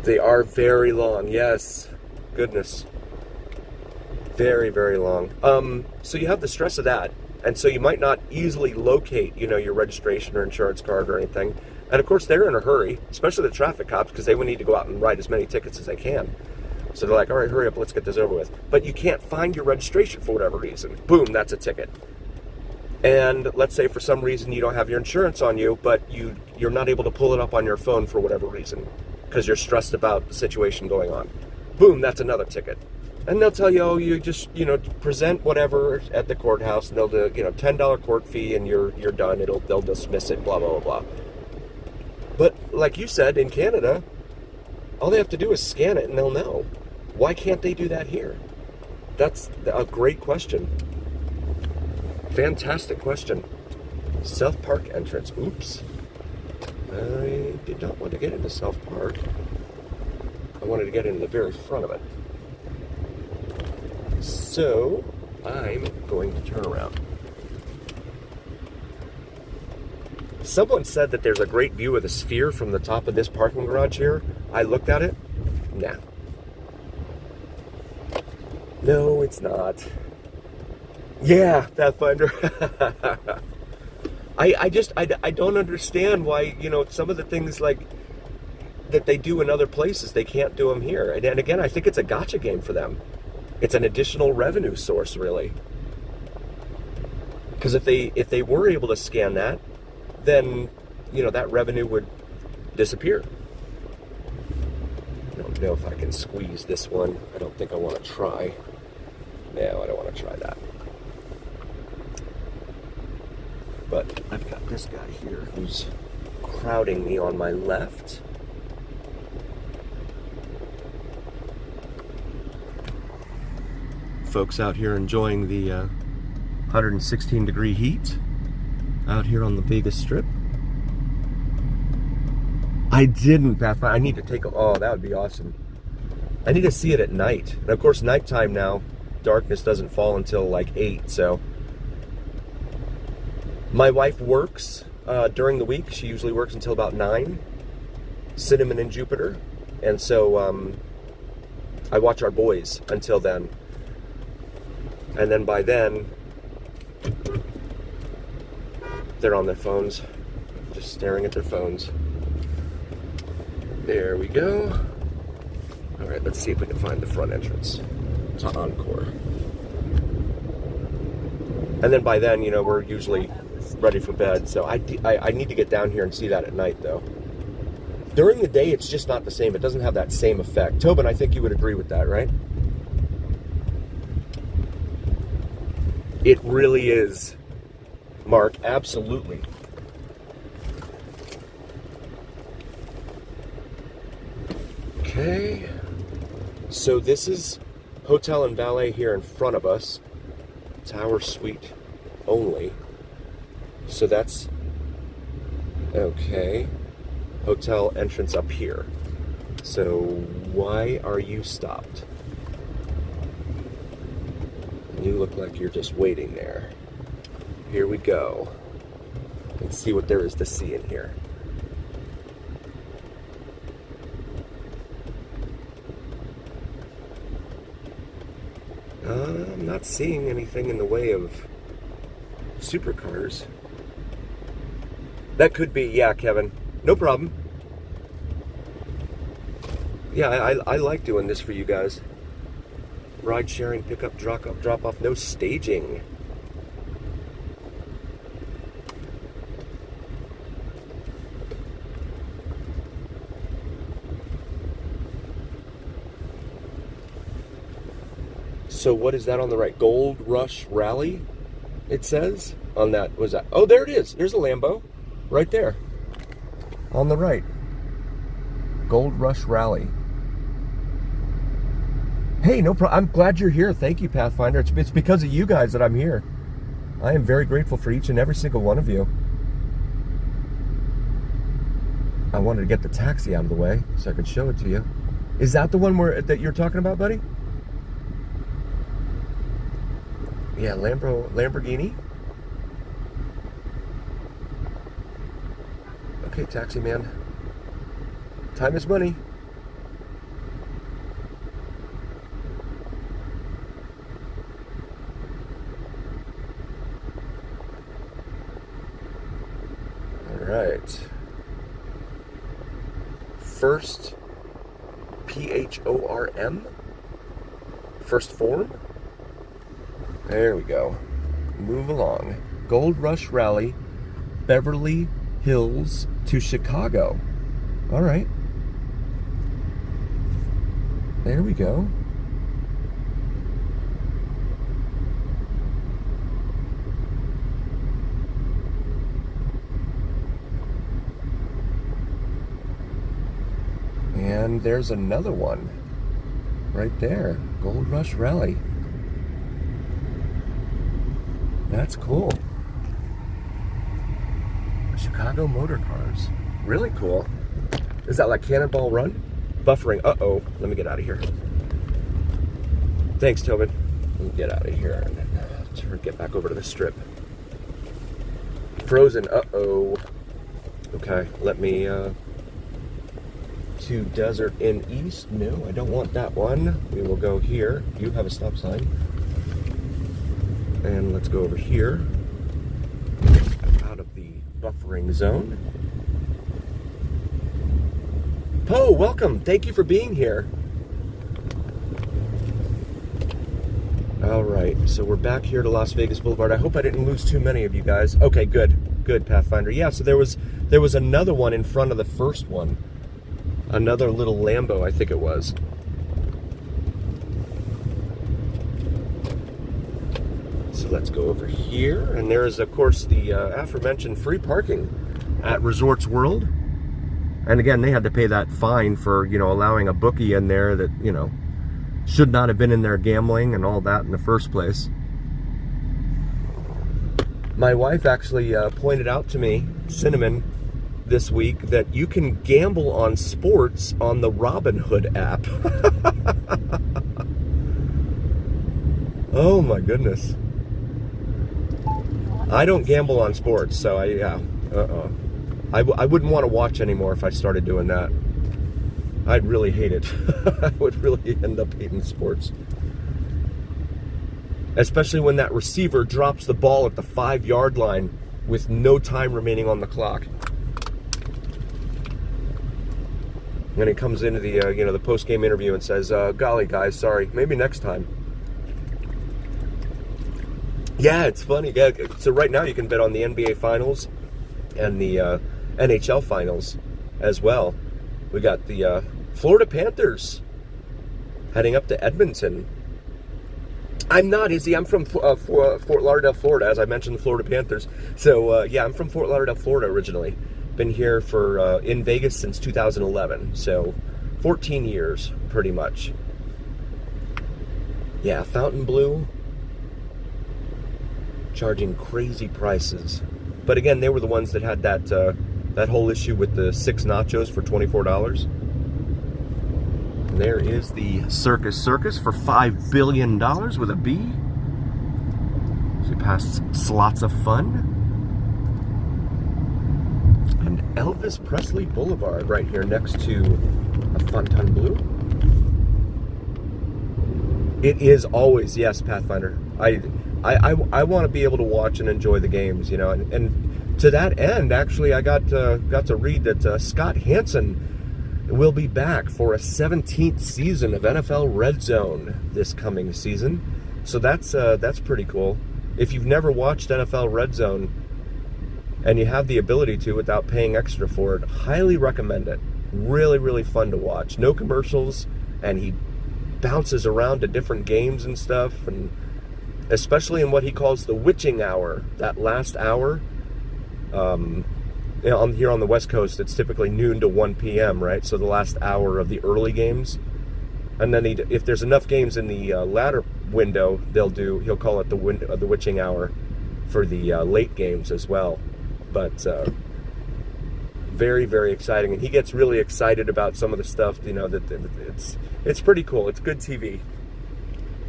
They are very long, yes. Goodness. Very, very long. So you have the stress of that. And so you might not easily locate, your registration or insurance card or anything. And of course, they're in a hurry, especially the traffic cops, because they would need to go out and write as many tickets as they can. So they're like, all right, hurry up, let's get this over with. But you can't find your registration for whatever reason. Boom, that's a ticket. And let's say for some reason you don't have your insurance on you, but you're not able to pull it up on your phone for whatever reason, because you're stressed about the situation going on. Boom, that's another ticket. And they'll tell you, oh, you just, present whatever at the courthouse, and they'll do, $10 court fee, and you're done. They'll dismiss it, blah, blah, blah, blah. But like you said, in Canada, all they have to do is scan it, and they'll know. Why can't they do that here? That's a great question. Fantastic question. South Park entrance. Oops. I did not want to get into South Park. I wanted to get into the very front of it. So, I'm going to turn around. Someone said that there's a great view of the Sphere from the top of this parking garage here. I looked at it. Nah. No, it's not. Yeah, Pathfinder. I don't understand why, some of the things like that they do in other places, they can't do them here. And again, I think it's a gotcha game for them. It's an additional revenue source, really. Because if they were able to scan that, then, that revenue would disappear. I don't know if I can squeeze this one. I don't think I want to try. No, I don't want to try that. But I've got this guy here who's crowding me on my left. Folks out here enjoying the 116 degree heat out here on the Vegas Strip. I didn't, Pathfinder. I need to take a, oh, that would be awesome. I need to see it at night. And of course, nighttime now, darkness doesn't fall until like 8, so. My wife works during the week. She usually works until about 9, Cinnamon and Jupiter. And so I watch our boys until then. And then by then, they're on their phones, just staring at their phones. There we go. All right, let's see if we can find the front entrance to Encore. And then by then, we're usually ready for bed. So I need to get down here and see that at night, though. During the day, it's just not the same. It doesn't have that same effect. Tobin, I think you would agree with that, right? It really is, Mark, absolutely. Okay, so this is Hotel and Valet here in front of us. Tower Suite only. So that's, okay, hotel entrance up here. So why are you stopped? You look like you're just waiting there. Here we go. Let's see what there is to see in here. I'm not seeing anything in the way of supercars. That could be, yeah, Kevin. No problem. Yeah, I like doing this for you guys. Ride sharing, pickup, drop off, no staging. So what is that on the right? Gold Rush Rally, it says on that. Was that? Oh, there it is. There's a Lambo right there on the right. Gold Rush Rally. Hey, no problem. I'm glad you're here. Thank you, Pathfinder. It's because of you guys that I'm here. I am very grateful for each and every single one of you. I wanted to get the taxi out of the way so I could show it to you. Is that the one that you're talking about, buddy? Yeah, Lamborghini. Okay, taxi man. Time is money. First PHORM? First Form? There we go. Move along. Gold Rush Rally, Beverly Hills to Chicago. All right. There we go. And there's another one right there. Gold Rush Rally. That's cool. Chicago Motor Cars. Really cool. Is that like Cannonball Run? Buffering. Uh-oh. Let me get out of here. Thanks, Tobin. Let me get out of here and get back over to the strip. Frozen. Uh-oh. Okay, let me... to Desert Inn East. No, I don't want that one. We will go here. You have a stop sign. And let's go over here. Out of the buffering zone. Poe, welcome. Thank you for being here. All right, so we're back here to Las Vegas Boulevard. I hope I didn't lose too many of you guys. Okay, good. Good, Pathfinder. Yeah, so there was another one in front of the first one. Another little Lambo, I think it was. So let's go over here. And there is, of course, the aforementioned free parking at Resorts World. And again, they had to pay that fine for, you know, allowing a bookie in there that, you know, should not have been in there gambling and all that in the first place. My wife actually pointed out to me, Cinnamon, this week, that you can gamble on sports on the Robinhood app. Oh my goodness. I don't gamble on sports, so I wouldn't want to watch anymore if I started doing that. I'd really hate it. I would really end up hating sports. Especially when that receiver drops the ball at the 5-yard line with no time remaining on the clock. And he comes into the the post-game interview and says, golly guys, sorry, maybe next time. Yeah, it's funny. Yeah, so right now you can bet on the NBA Finals and the NHL Finals as well. We got the Florida Panthers heading up to Edmonton. I'm not, Izzy. I'm from Fort Lauderdale, Florida, as I mentioned, the Florida Panthers. So, yeah, I'm from Fort Lauderdale, Florida originally. Been here for in Vegas since 2011, so 14 years, pretty much. Yeah, Fontainebleau, charging crazy prices. But again, they were the ones that had that that whole issue with the 6 nachos for $24. And there is the Circus for $5 billion with a B. So we passed Slots of Fun. And Elvis Presley Boulevard right here next to Fontainebleau. It is always, yes, Pathfinder. I want to be able to watch and enjoy the games, you know, and to that end, actually, I got to read that Scott Hansen will be back for a 17th season of NFL Red Zone this coming season. So that's pretty cool. If you've never watched NFL Red Zone and you have the ability to without paying extra for it, highly recommend it. Really, really fun to watch. No commercials, and he bounces around to different games and stuff, and especially in what he calls the witching hour, that last hour. You know, here on the West Coast, it's typically noon to 1 p.m., right? So the last hour of the early games. And then if there's enough games in the latter window, he'll call it the witching hour for the late games as well. But very, very exciting. And he gets really excited about some of the stuff, you know, that it's pretty cool. It's good TV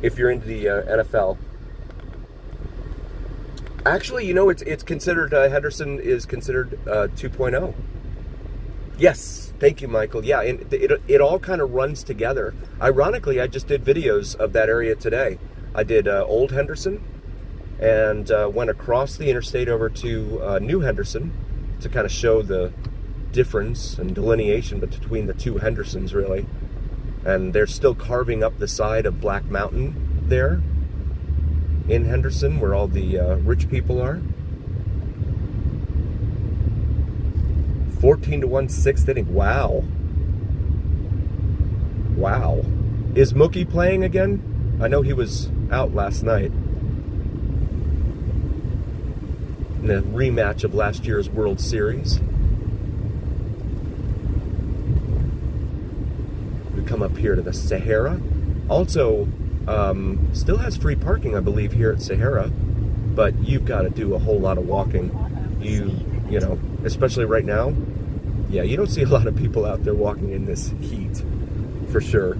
if you're into the NFL. Actually, you know, it's considered, Henderson is considered 2.0. Yes, thank you, Michael. Yeah, and it all kind of runs together. Ironically, I just did videos of that area today. I did Old Henderson and went across the interstate over to New Henderson to kind of show the difference and delineation between the two Hendersons, really. And they're still carving up the side of Black Mountain there in Henderson, where all the rich people are. 14-1 sixth inning. Wow. Wow. Is Mookie playing again? I know he was out last night in the rematch of last year's World Series. We come up here to the Sahara. Also, still has free parking, I believe, here at Sahara, but you've got to do a whole lot of walking. You know, especially right now, yeah, you don't see a lot of people out there walking in this heat, for sure.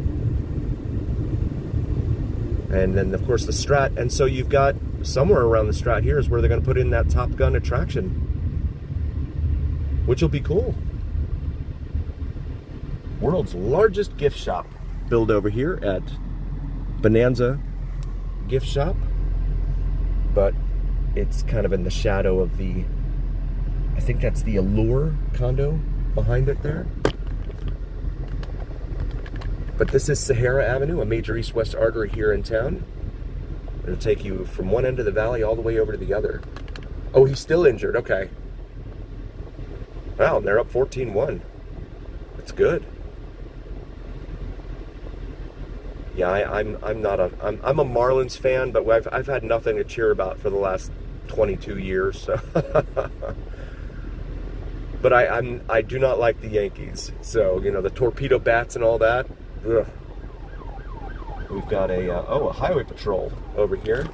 And then, of course, the Strat. And so you've got somewhere around the Strat here is where they're going to put in that Top Gun attraction, which will be cool. World's largest gift shop built over here at Bonanza Gift Shop, but it's kind of in the shadow of the, I think that's the Allure condo behind it there. But this is Sahara Avenue, a major east-west artery here in town. It'll take you from one end of the valley all the way over to the other. Oh, he's still injured. Okay. Wow, and they're up 14-1. That's good. Yeah, I'm not a I'm a Marlins fan, but I've had nothing to cheer about for the last 22 years. So. But I do not like the Yankees. So, you know, the torpedo bats and all that. Ugh. We've got a highway patrol over here.